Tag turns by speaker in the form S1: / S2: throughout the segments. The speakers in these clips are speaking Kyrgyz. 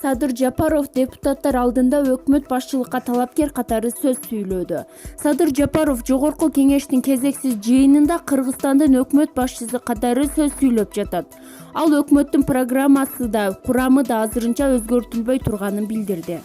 S1: Садыр Жапаров депутаттар алдында өкмөт башчылыкка талапкер катары сөз сүйлөдү. Садыр Жапаров Жогорку кеңештин кезексиз жыйынында Кыргызстандын өкмөт башчысы катары сөз сүйлөп жатат. Ал өкмөттүн программасы да, курамы да азырынча өзгөртүлбөй турганын билдирди.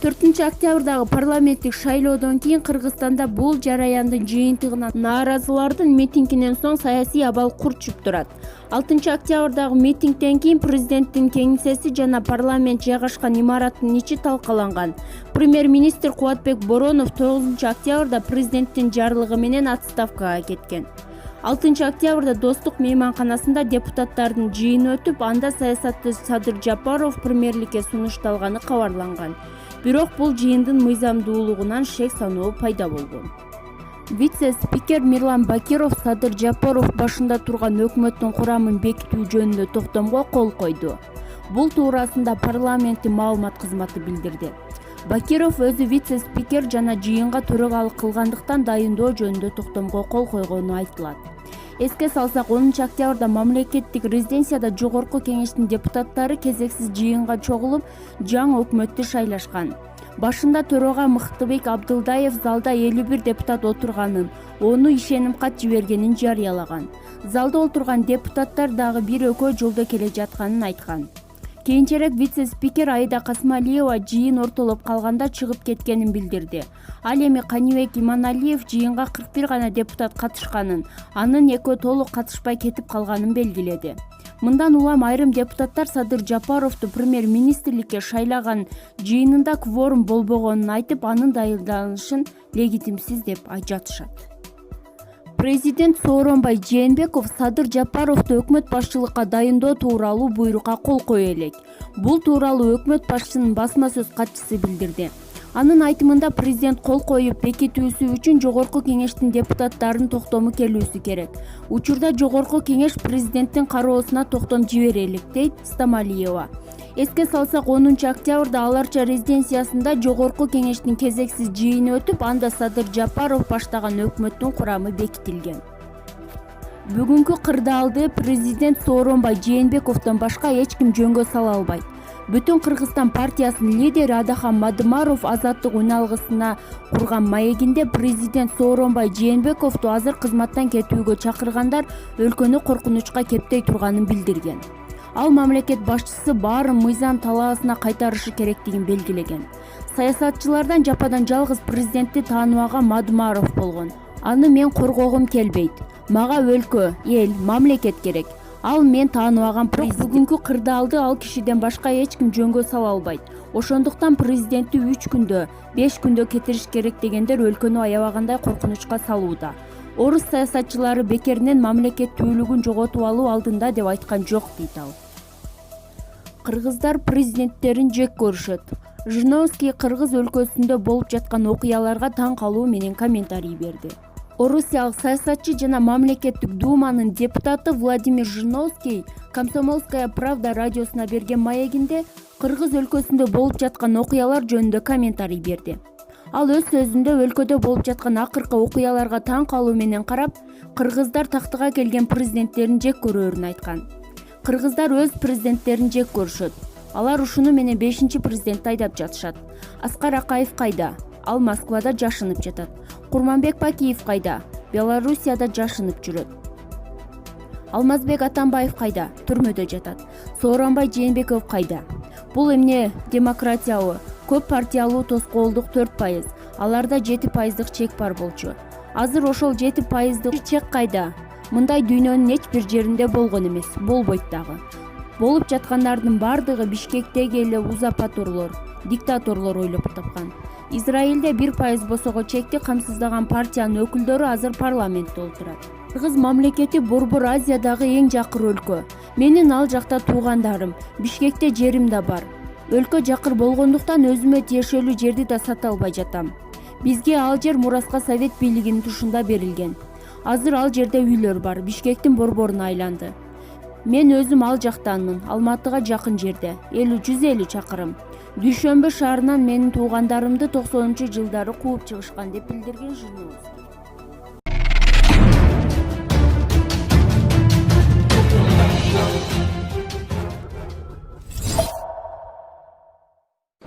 S1: 4-октябрдагы парламенттик шайлоодон кийин Кыргызстанда бул жараяндын жыйынтыгынан нааразылардын митингинен соң саясий абал курчуп турат. 6-октябрдагы митингден кийин президенттин кеңсеси жана парламент жайгашкан имараттын ичи талкаланган. Премьер-министр Кубатбек Боронов 9-октябрда президенттин жарлыгы менен отставкага кеткен. 6-октябрда Достук мейманканасында депутаттардын жыйыны өтүп, анда саясатчы Садыр Жапаров премьерликке сунушталганы кабарланган. Бирок бул жыйындын мыйзамдуулугунан шек саноо пайда болгон. Вице-спикер Мирлан Бакиров Садыр Жапаров башында турган өкмөттүн курамын бекитүү жөнүндө токтомго кол койду. Бул туурасында парламенттин маалымат кызматы билдирди. Бакиров өзү вице-спикер жана жыйынга төрагалык кылгандыктан дайындоо жөнүндө токтомго кол койгону айтылат. Эске салсак, 10-октябрда мамлекеттик резиденцияда Жогорку кеңештин депутаттары кезексиз жыйынга чогулуп, жаңы өкмөттү шайлашкан. Башында төрага Мыктыбек Абдылдаев залда 51 депутат отурганын, ону ишеним кат жибергенин жарыялаган. Залда отурган депутаттар дагы бир экөө жолдо келе жатканын айткан. Кийинчерээк вице-спикер Аида Касмалиева жыйын ортолоп калганда чыгып кеткенин билдирди. Ал эми Канибек Иманалиев жыйынга 41 гана депутат катышканын, анын экөө толук катышпай кетип калганын белгиледи. Мындан улам айрым депутаттар Садыр Жапаровду премьер-министрликке шайлаган жыйынында кворум болбогонун айтып, анын дайындалышын легитимсиз деп жатышат. Президент Сооронбай Жээнбеков Садыр Жапаровду өкмөт башчылыкка дайындоо тууралуу буйрукка кол кое элек. Бул тууралуу өкмөт башчысынын басма сөз катчысы билдирди. Анын айтымында президент кол коюп бекитүүсү үчүн Жогорку кеңештин депутаттарынын токтому келүүсү керек. Учурда Жогорку кеңеш президенттин кароосуна токтом жибере элек, дейт Стамалиева. Эске салсак, 10-октябрда Аларча резиденциясында Жогорку кеңештин кезексиз жыйыны өтүп, анда Садыр Жапаров баштаган өкмөттүн курамы бекитилген. Бүгүнкү кырдаалды президент Сооронбай Жээнбековдон башка эч ким жөнгө сала албайт. Бүтүн Кыргызстан партиясынын лидери Адахан Мадымаров азаттык үналгысына курган маегинде президент Сооронбай Жээнбековду азыр кызматтан кетүүгө чакыргандар өлкөнү коркунучка кептей турганын билдирген. Ал мамлекет башчысы баарын мыйзам талаасына кайтарышы керектигин белгилеген. Саясатчылардан жападан жалгыз президентти тааныбаган Мадымаров болгон. Аны мен коргогум келбейт. Мага өлкө, эл, мамлекет керек. Ал мен тааныбаган президент. Бүгүнкү кырдаалды ал кишиден башка эч ким жөнгө сала албайт. Ошондуктан президентти 3 күндө, 5 күндө кетириш керек дегендер өлкөнү аябагандай коркунучка салууда. Орус саясатчылары бекеринен мамлекеттүүлүгүн жоготуп алуу алдында деп айткан жок, дейт ал. Кыргыздар президенттерин жек көрүшөт. Жириновский Кыргыз өлкөсүндө болуп жаткан окуяларга таң калуу менен комментарий берди. Орусиялык саясатчы жана мамлекеттик думанын депутаты Владимир Жириновский Комсомольская правда радиосуна берген маегинде Кыргыз өлкөсүндө болуп жаткан окуялар жөнүндө комментарий берди. Ал өз сөзүндө өлкөдө болуп жаткан акыркы окуяларга таң калуу менен карап, кыргыздар тактыга келген президенттерин жек көрөөрүн айткан. Кыргыздар өз президенттерин жек көрүшөт. Алар ушуну менен 5-президентти айдап жатышат. Аскар Акаев кайда? Ал Москвада жашынып жатат. Курманбек Бакиев кайда? Белоруссияда жашынып жүрөт. Алмазбек Атамбаев кайда? Түрмөдө жатат. Сооронбай Жээнбеков кайда? Бул эмне демократиябы? Көп партиялуу тоскоолдук 4%, аларда 7%дык чек бар болчу. Азыр ошол 7%дык чек кайда? Мындай дүйнөнүн эч бир жеринде болгон эмес, болбойт дагы. Болуп жаткандардын бардыгы Бишкектеги эле узурпаторлор, диктаторлор ойлоп тапкан. Израилде 1% босого чекти камсыздаган партиянын өкүлдөрү азыр парламентте отурат. Кыргыз мамлекети Борбор Азиядагы эң жакыр өлкө. Менин ал жакта туугандарым, Бишкекте жерим да бар. Өлкө жакыр болгондуктан өзүмө тиешелүү жерди да сата албай жатам. Бизге ал жер мураска Совет бийлигинин тушунда берилген. Азыр ал жерде үйлөр бар, Бишкектин борборуна айланды. Мен өзүм ал жактанмын, Алматыга жакын жерде, 150 чакырым. Дүйшөмбү шаарынан менин туугандарымды 90-жылдары кууп чыгышкан деп билдирген журналист.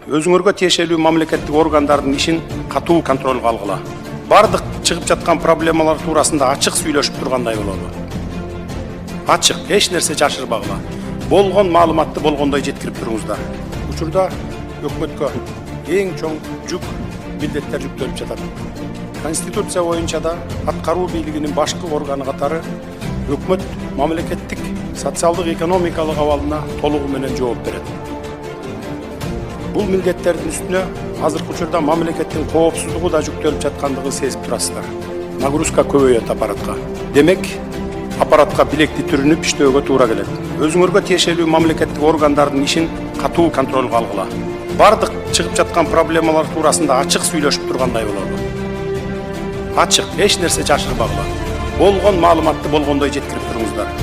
S2: Өзүңөргө тиешелүү мамлекеттик органдардын ишин катуу контролго алгыла. Бардык чыгып жаткан проблемалар туурасында ачык сүйлөшүп тургандай болобу. Ачык, эч нерсе жашырбагыла. Болгон маалыматты болгондой жеткирип туруңуздар. Учурда өкмөткө эң чоң жүк милдеттер жүктөлүп жатат. Конституция боюнча да аткаруу бийлигинин башкы органы катары өкмөт мамлекеттик социалдык экономикалык абалына толугу менен жооп берет. Бул милдеттердин үстүнө азыркы учурда мамлекеттин коопсуздугу да жүктөлүп жаткандыгын сезип турасыздар. Нагрузка көбөйөт аппаратка. Демек, аппаратка билекти түрүнүп иштөөгө туура келет. Өзүңөргө тиешелүү мамлекеттик органдардын ишин катуу контролго алгыла. Бардык чыгып жаткан проблемалар туурасында ачык сүйлөшүп тургандай болобу. Ачык, эч нерсе жашырбагыла. Болгон маалыматты болгондой жеткирип туруңуздар.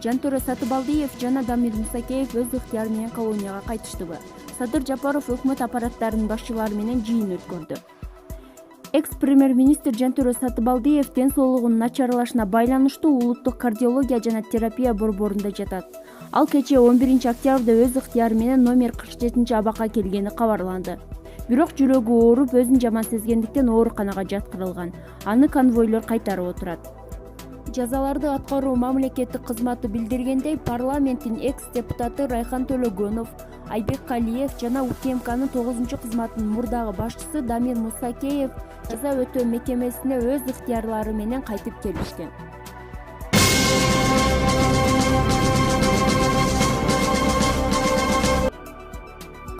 S1: Жантөре Сатыбалдиев жана Дамир Мусакеев өз ыктыяры менен колонияга кайтыштыбы? Садыр Жапаров өкмөт аппараттарынын башчылары менен жыйын өткөрдү. Экс-премьер-министр Жантөре Сатыбалдиев ден соолугунун начарлашына байланыштуу улуттук кардиология жана терапия борборунда жатат. Ал кечээ 11 октябрда өз ыктыяры менен номер 47 абакка келгени кабарланды. Бирок жүрөгү ооруп, өзүн жаман сезгендиктен ооруканага жаткырылган. Аны конвойлор кайтарып отурат. Жазаларды аткаруу мамлекеттик кызматы билдиргендей, парламенттин экс-депутаты Райхан Төлөгөнов, Айбек Калиев жана УКМКнын 9-кызматынын мурдагы башчысы Дамир Мусакеев жаза өтөө мекемесине өз ыктыярлары менен кайтып келишкен.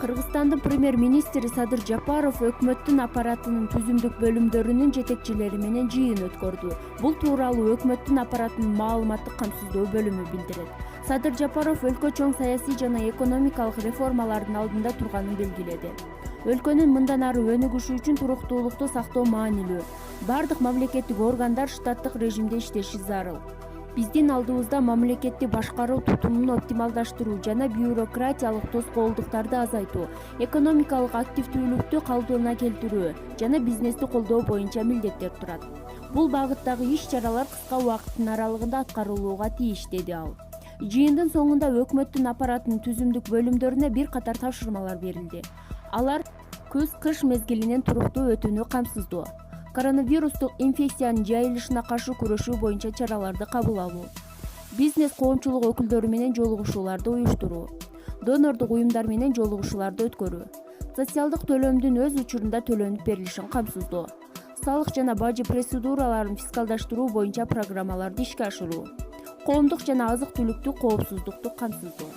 S1: Кыргызстандын премьер-министри Садыр Жапаров өкмөттүн аппаратынын түзүмдүк бөлүмдөрүнүн жетекчилери менен жыйын өткөрдү. Бул тууралуу өкмөттүн аппаратынын маалыматтык камсыздоо бөлүмү билдирет. Садыр Жапаров өлкө чоң саясий жана экономикалык реформалардын алдында турганын белгиледи. Өлкөнүн мындан ары өнүгүшү үчүн туруктуулукту сактоо маанилүү. Бардык мамлекеттик органдар штаттык режимде иштеши зарыл. Биздин алдыбызда мамлекетти башкаруу тутумун оптималдаштыруу жана бюрократиялык тоскоолдуктарды азайтуу, экономикалык активдүүлүктү калыбына келтирүү жана бизнести колдоо боюнча милдеттер турат. Бул багыттагы иш-чаралар кыска убакыттын аралыгында аткарылууга тийиш, деди ал. Жыйындын соңунда өкмөттүн аппаратынын түзүмдүк бөлүмдөрүнө бир катар тапшырмалар берилди. Алар күз-кыш мезгилинен туруктуу өтүүнү камсыздоо, коронавирустук инфекциянын жайылышына каршы күрөшүү боюнча чараларды кабыл алуу, бизнес коомчулук өкүлдөрү менен жолугушууларды уюштуруу, донордук уюмдар менен жолугушууларды өткөрүү, социалдык төлөмдүн өз учурунда төлөнүп берилишин камсыздоо, салык жана бажы процедураларын фискалдаштыруу боюнча программаларды ишке ашыруу, коомдук жана азык-түлүктүк коопсуздукту камсыздоо.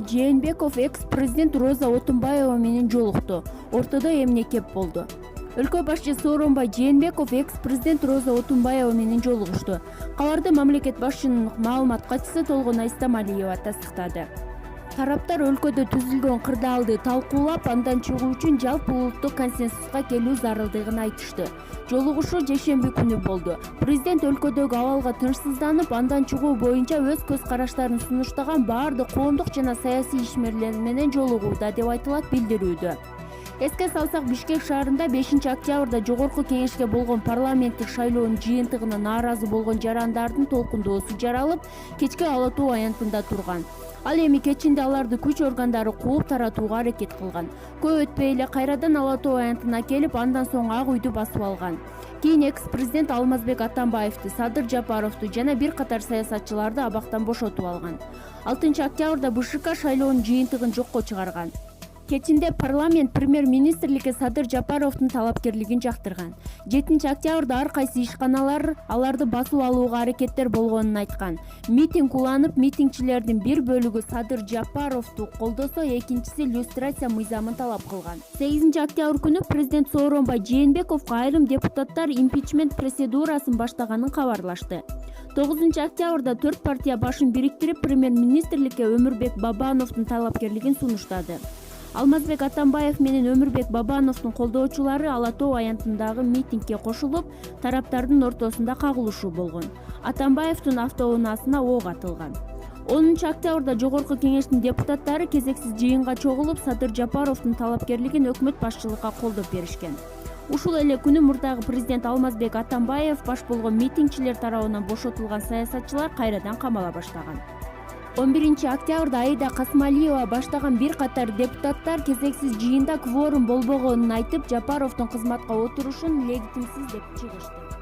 S1: Жээнбеков экс-президент Роза Отунбаева менен жолукту. Ортодо эмне кеп болду? Өлкө башчысы Сооронбай Жээнбеков экс-президент Роза Отунбаева менен жолугушту. Кабарды мамлекет башчынын маалымат катчысы Толгонай Стамалиева тастыктады. Тараптар өлкөдө түзүлгөн кырдаалды талкуулап, андан чыгуу үчүн жалпы улуттук консенсуска келүү зарылдыгын айтышты. Жолугушуу жекшемби күнү болду. Президент өлкөдөгү абалга тынчсызданып, андан чыгуу боюнча өз көз караштарын сунуштаган баардык коомдук жана саясий ишмерлер менен жолугууда, деп айтылат билдирүүдө. Эске салсак, Бишкек шаарында 5 октябрда жогорку кеңешке болгон парламенттик шайлоонун жыйынтыгына нааразы болгон жарандардын толкундоосу жаралып, кечки ала тоо аянтында турган. Ал эми кечинде аларды күч органдары кууп таратууга аракет кылган. Көп өтпөй эле кайрадан ала тоо аянтына келип, андан соң Ак үйдү басып алган. Кийин экс-президент Алмазбек Атамбаевди, Садыр Жапаровду жана бир катар саясатчыларды абактан бошотуп алган. 6 октябрда БШК шайлоонун жыйынтыгын жокко чыгарган. Кечинде парламент премьер-министрликке Садыр Жапаровдун талапкерлигин жактырган. 7 октябрда ар кайсы ишканалар аларды басып алууга аракеттер болгонун айткан. Митинг уланып, митингчилердин бир бөлүгү Садыр Жапаровду колдосо, экинчиси люстрация мыйзамын талап кылган. 8 октябрь күнү президент Сооронбай Жээнбековго айрым депутаттар импичмент процедурасын баштаганын кабарлашты. 9 октябрда 4 партия башын бириктирип, премьер-министрликке Өмүрбек Бабановдун талапкерлигин сунуштады. Алмазбек Атамбаев менен Өмүрбек Бабановдун колдоочулары ала тоо аянтындагы митингге кошулуп, тараптардын ортосунда кагылышуу болгон. Атамбаевдин автоунаасына ок атылган. 10 октябрда жогорку кеңештин депутаттары кезексиз жыйынга чогулуп, Садыр Жапаровдун талапкерлигин өкмөт башчылыкка колдоп беришкен. Ушул эле күнү мурдагы президент Алмазбек Атамбаев баш болгон митингчилер тарабынан бошотулган саясатчылар кайрадан камала баштаган. 11-октябрда Аида Касмалиева баштаган бир катар депутаттар кезексиз жыйында кворум болбогонун айтып, Жапаровдун кызматка отурушун легитимсиз деп чыгышты.